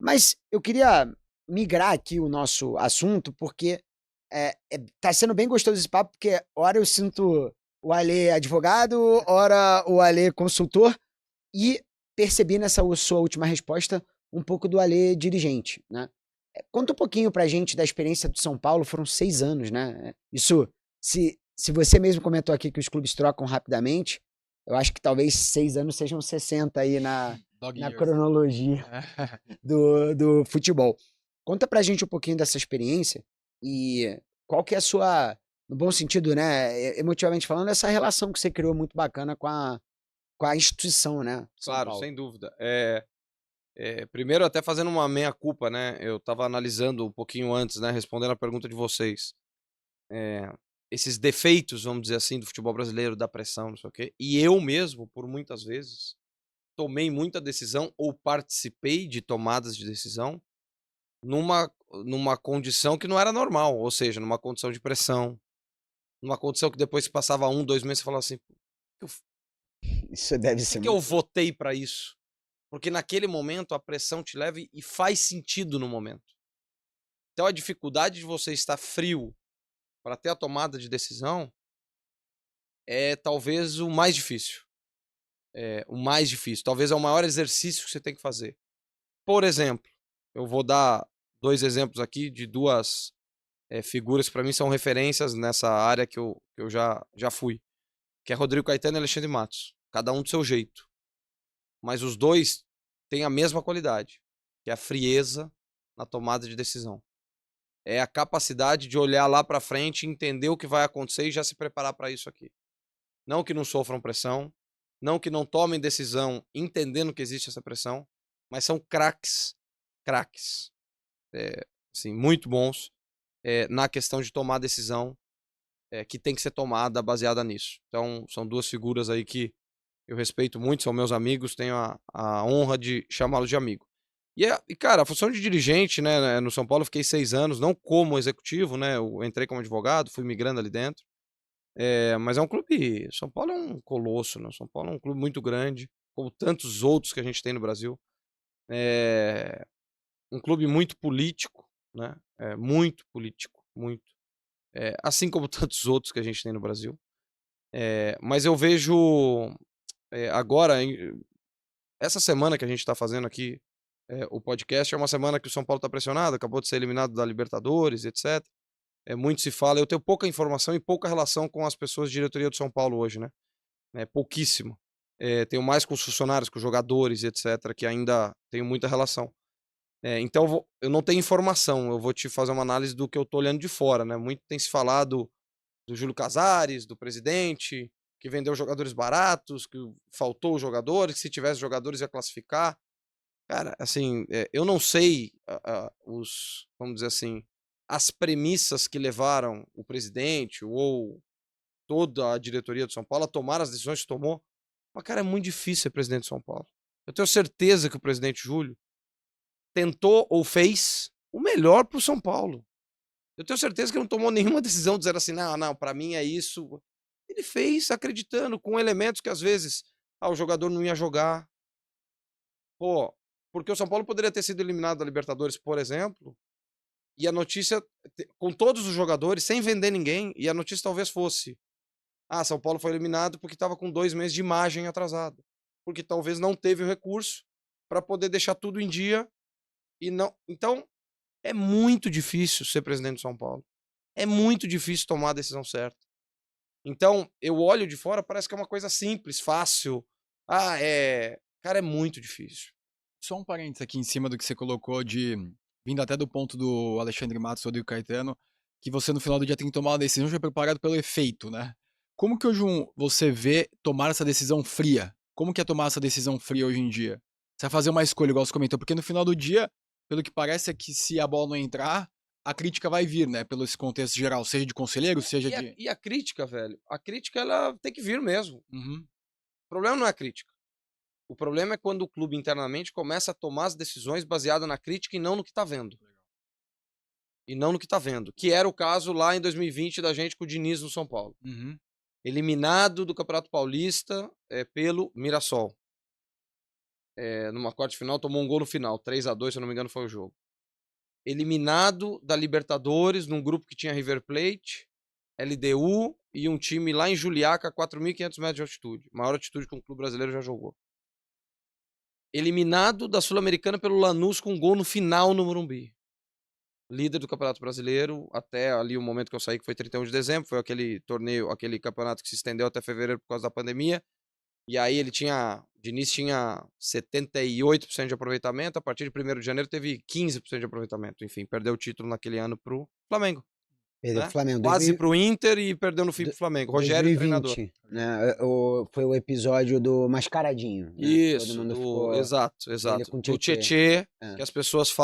Mas eu queria migrar aqui o nosso assunto, porque tá sendo bem gostoso esse papo, porque ora eu sinto o Alê advogado, ora o Alê consultor, e percebi nessa sua última resposta um pouco do Alê dirigente, né? Conta um pouquinho pra gente da experiência do São Paulo, foram 6 anos, né? Isso, se você mesmo comentou aqui que os clubes trocam rapidamente, eu acho que talvez 6 anos sejam 60 aí Dog na years. cronologia do futebol. Conta pra gente um pouquinho dessa experiência e qual que é a sua, no bom sentido, né, emotivamente falando, essa relação que você criou muito bacana com a instituição, né, São Claro, Paulo. sem dúvida. Primeiro até fazendo uma meia-culpa, né, eu estava analisando um pouquinho antes, né, respondendo a pergunta de vocês, eh, esses defeitos, vamos dizer assim, do futebol brasileiro, da pressão, não sei o quê, e eu mesmo, por muitas vezes, tomei muita decisão ou participei de tomadas de decisão numa numa condição que não era normal, ou seja, numa condição de pressão, numa condição que depois que passava 1, 2 meses você falava assim: "Por Isso deve que ser que eu muito. votei para isso?". Porque naquele momento a pressão te leva e faz sentido no momento. Então a dificuldade de você estar frio para ter a tomada de decisão é talvez o mais difícil. O mais difícil, talvez é o maior exercício que você tem que fazer. Por exemplo, eu vou dar 2 exemplos aqui de 2 figuras que pra mim são referências nessa área que eu já fui, que é Rodrigo Caetano e Alexandre Matos, cada um do seu jeito, mas os 2 têm a mesma qualidade, que é a frieza na tomada de decisão. É a capacidade de olhar lá pra frente, entender o que vai acontecer e já se preparar para isso aqui. Não que não sofram pressão, não que não tomem decisão entendendo que existe essa pressão, mas são craques, craques, assim, muito bons, na questão de tomar decisão, que tem que ser tomada baseada nisso. Então, são 2 figuras aí que eu respeito muito, são meus amigos, tenho a honra de chamá-los de amigo. Cara, a função de dirigente, né, no São Paulo eu fiquei 6 anos, não como executivo, né, eu entrei como advogado, fui migrando ali dentro, mas é um clube, São Paulo é um colosso, né, São Paulo é um clube muito grande, como tantos outros que a gente tem no Brasil. É um clube muito político, né, muito político, muito. Assim como tantos outros que a gente tem no Brasil. Mas eu vejo, agora essa semana que a gente está fazendo aqui, o podcast, é uma semana que o São Paulo está pressionado, acabou de ser eliminado da Libertadores, etc. Muito se fala, eu tenho pouca informação e pouca relação com as pessoas de diretoria do São Paulo hoje, né? Pouquíssimo. Tenho mais com os funcionários, com os jogadores, etc., que ainda tenho muita relação. Então eu não tenho informação, eu vou te fazer uma análise do que eu tô olhando de fora, né? Muito tem se falado do Júlio Casares, do presidente, que vendeu jogadores baratos, que faltou os jogadores, que se tivesse jogadores ia classificar. Cara, assim, eu não sei vamos dizer assim, as premissas que levaram o presidente ou toda a diretoria do São Paulo a tomar as decisões que tomou, mas, cara, é muito difícil ser presidente de São Paulo. Eu tenho certeza que o presidente Júlio tentou ou fez o melhor para o São Paulo. Eu tenho certeza que não tomou nenhuma decisão dizendo assim: "Não, não, para mim é isso". Ele fez acreditando, com elementos que às vezes, o jogador não ia jogar. Pô, porque o São Paulo poderia ter sido eliminado da Libertadores, por exemplo, e a notícia com todos os jogadores, sem vender ninguém, e a notícia talvez fosse: São Paulo foi eliminado porque estava com 2 meses de imagem atrasada, porque talvez não teve o recurso para poder deixar tudo em dia e não então, é muito difícil ser presidente de São Paulo. É muito difícil tomar a decisão certa. Então, eu olho de fora, parece que é uma coisa simples, fácil. Cara, é muito difícil. Só um parênteses aqui em cima do que você colocou de vindo até do ponto do Alexandre Matos, Rodrigo Caetano, que você no final do dia tem que tomar uma decisão já preparado pelo efeito, né. Como que hoje você vê tomar essa decisão fria? Como que é tomar essa decisão fria hoje em dia? Você vai fazer uma escolha, igual você comentou, porque no final do dia, pelo que parece é que se a bola não entrar, a crítica vai vir, né, pelo esse contexto geral, seja de conselheiro, seja de E a crítica, velho, a crítica ela tem que vir mesmo. uhum. O problema não é a crítica. O problema é quando o clube internamente começa a tomar as decisões baseada na crítica e não no que tá vendo. E não no que tá vendo. Que era o caso lá em 2020 da gente com o Diniz no São Paulo. Uhum. Eliminado do Campeonato Paulista, pelo Mirassol. numa quarta de final, tomou um gol no final, 3-2, se eu não me engano, foi o jogo. Eliminado da Libertadores, num grupo que tinha River Plate, LDU e um time lá em Juliaca, 4.500 metros de altitude. Maior altitude que um clube brasileiro já jogou. Eliminado da Sul-Americana pelo Lanús com um gol no final no Morumbi. Líder do Campeonato Brasileiro, até ali o momento que eu saí, que foi 31 de dezembro, foi aquele torneio, aquele campeonato que se estendeu até fevereiro por causa da pandemia. E aí o Diniz tinha 78% de aproveitamento, a partir de 1º de janeiro teve 15% de aproveitamento. Enfim, perdeu o título naquele ano pro Flamengo. Perdeu Né? pro Flamengo. Quase pro Inter e perdeu no fim pro Flamengo. Rogério, 2020, treinador. né? Foi o episódio do Mascaradinho. Né? Isso, todo mundo ficou exato. ele com o Do Tietê. Tietê, que as pessoas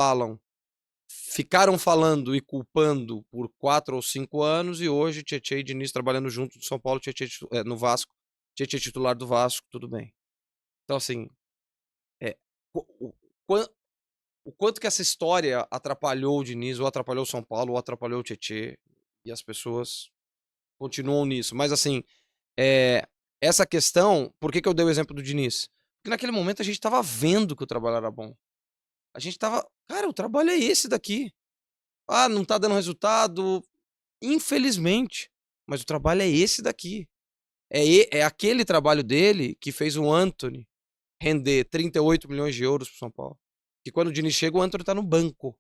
ficaram falando e culpando por 4 ou 5 anos, e hoje Tietê e Diniz trabalhando junto no São Paulo, Tietê no Vasco, Tietê titular do Vasco, tudo bem. Então, assim, o quanto que essa história atrapalhou o Diniz, ou atrapalhou o São Paulo, ou atrapalhou o Tietê, e as pessoas continuam nisso. Mas, assim, essa questão, por que eu dei o exemplo do Diniz? Porque naquele momento a gente tava vendo que o trabalho era bom. A gente tava, cara, o trabalho é esse daqui. Ah, não tá dando resultado, infelizmente, mas o trabalho é esse daqui. É aquele trabalho dele que fez o Antony render 38 milhões de euros pro São Paulo. Que quando o Diniz chega, o Antony tá no banco.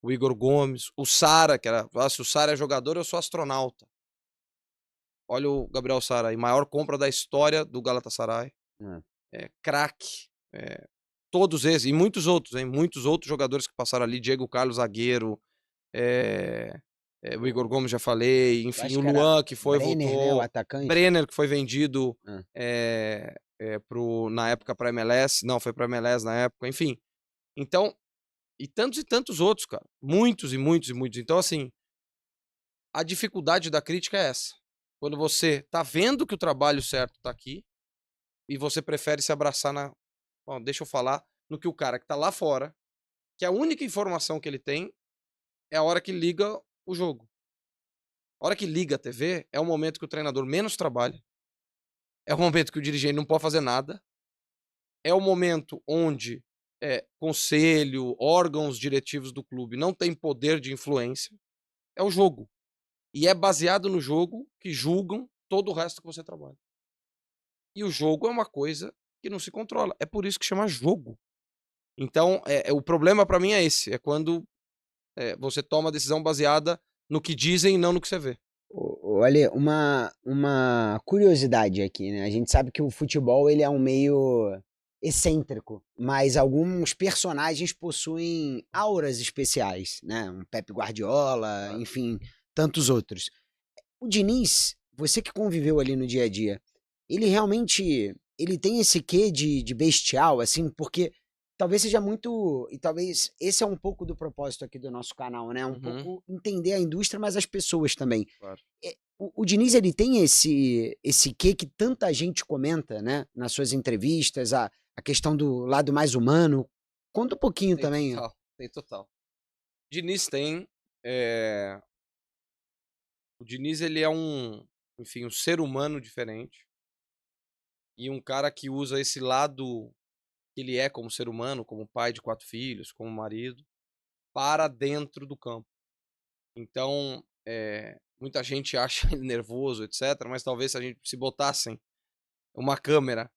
O Igor Gomes, o Sara, que era, se o Sara é jogador, eu sou astronauta. Olha o Gabriel Sara aí, maior compra da história do Galatasaray. Craque. Todos esses, e muitos outros, hein? Muitos outros jogadores que passaram ali, Diego Carlos, zagueiro, o Igor Gomes já falei, enfim, o Luan, que foi, Brenner, voltou, né, o atacante. Brenner, que foi vendido na época pra MLS, não, foi pra MLS na época, enfim. Então, e tantos outros, cara, muitos e muitos e muitos. Então, assim, a dificuldade da crítica é essa. Quando você tá vendo que o trabalho certo tá aqui, e você prefere se abraçar Bom, deixa eu falar no que o cara que tá lá fora, que a única informação que ele tem é a hora que liga o jogo. A hora que liga a TV é o momento que o treinador menos trabalha. É o momento que o dirigente não pode fazer nada. É o momento onde conselho, órgãos diretivos do clube não têm poder de influência. É o jogo. E é baseado no jogo que julgam todo o resto que você trabalha. E o jogo é uma coisa que não se controla. É por isso que chama jogo. Então, o problema pra mim é esse. É quando você toma a decisão baseada no que dizem e não no que você vê. Olha, uma curiosidade aqui, né? A gente sabe que o futebol ele é um meio excêntrico, mas alguns personagens possuem auras especiais, né? Um Pep Guardiola, enfim, tantos outros. O Diniz, você que conviveu ali no dia a dia, ele realmente ele tem esse quê de bestial, assim, porque talvez seja muito. E talvez esse é um pouco do propósito aqui do nosso canal, né? Um pouco entender a indústria, mas as pessoas também. Claro. O Diniz, ele tem esse quê que tanta gente comenta, né? Nas suas entrevistas, a questão do lado mais humano. Conta um pouquinho também. Tem total. Diniz tem. O Diniz, ele é um ser humano diferente. E um cara que usa esse lado que ele é como ser humano, como pai de 4 filhos, como marido, para dentro do campo. Então, muita gente acha ele nervoso, etc. Mas talvez se botassem uma câmera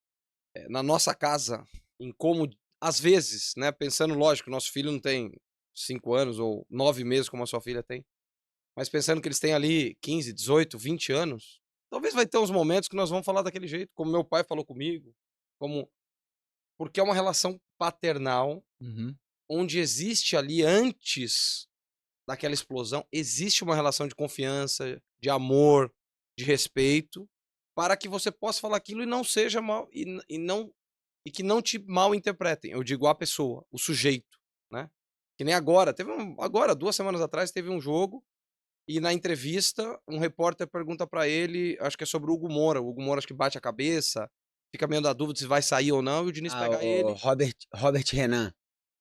na nossa casa, em como, às vezes, né, pensando, lógico, nosso filho não tem 5 anos ou 9 meses como a sua filha tem, mas pensando que eles têm ali 15, 18, 20 anos, talvez vai ter uns momentos que nós vamos falar daquele jeito, como meu pai falou comigo, porque é uma relação paternal, onde existe ali, antes daquela explosão, existe uma relação de confiança, de amor, de respeito, para que você possa falar aquilo e não seja mal, e que não te mal interpretem. Eu digo a pessoa, o sujeito, né? Que nem agora, agora, 2 semanas atrás, teve um jogo, e na entrevista, um repórter pergunta pra ele, acho que é sobre o Hugo Moura. O Hugo Moura acho que bate a cabeça, fica meio da dúvida se vai sair ou não, e o Diniz pega ele. Robert Renan.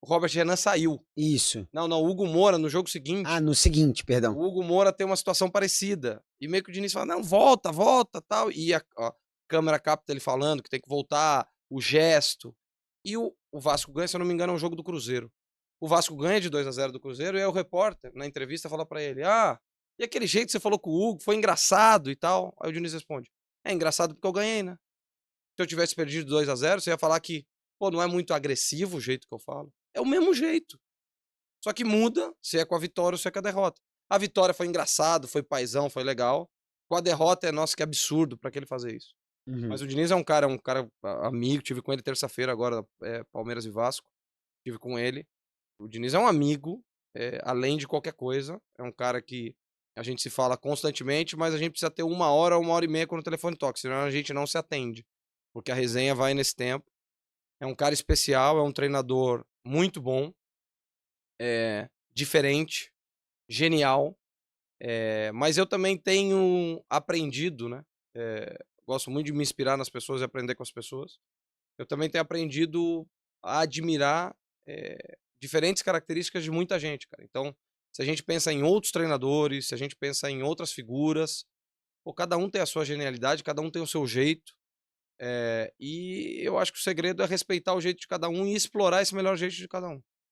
O Robert Renan saiu. Isso. Não, o Hugo Moura, no jogo seguinte. Ah, no seguinte, perdão. O Hugo Moura tem uma situação parecida. E meio que o Diniz fala, não, volta, tal. E a câmera capta ele falando que tem que voltar, o gesto. E o Vasco ganha, se eu não me engano, é um jogo do Cruzeiro. O Vasco ganha de 2-0 do Cruzeiro e aí o repórter, na entrevista, fala pra ele: Ah, e aquele jeito que você falou com o Hugo, foi engraçado e tal. Aí o Diniz responde: É engraçado porque eu ganhei, né? Se eu tivesse perdido 2-0, você ia falar que, pô, não é muito agressivo o jeito que eu falo. É o mesmo jeito. Só que muda se é com a vitória ou se é com a derrota. A vitória foi engraçado, foi paizão, foi legal. Com a derrota é, nossa, que absurdo pra que ele fazer isso. Uhum. Mas o Diniz é um cara amigo, tive com ele terça-feira agora, Palmeiras e Vasco, tive com ele. O Diniz é um amigo, além de qualquer coisa, é um cara que a gente se fala constantemente, mas a gente precisa ter 1 hora e meia quando o telefone toca, senão a gente não se atende, porque a resenha vai nesse tempo. É um cara especial, é um treinador muito bom, diferente, genial, mas eu também tenho aprendido, né? Gosto muito de me inspirar nas pessoas e aprender com as pessoas. Eu também tenho aprendido a admirar diferentes características de muita gente, cara. Então, se a gente pensa em outros treinadores, se a gente pensa em outras figuras, pô, cada um tem a sua genialidade, cada um tem o seu jeito. E eu acho que o segredo é respeitar o jeito de cada um e explorar esse melhor jeito de cada um.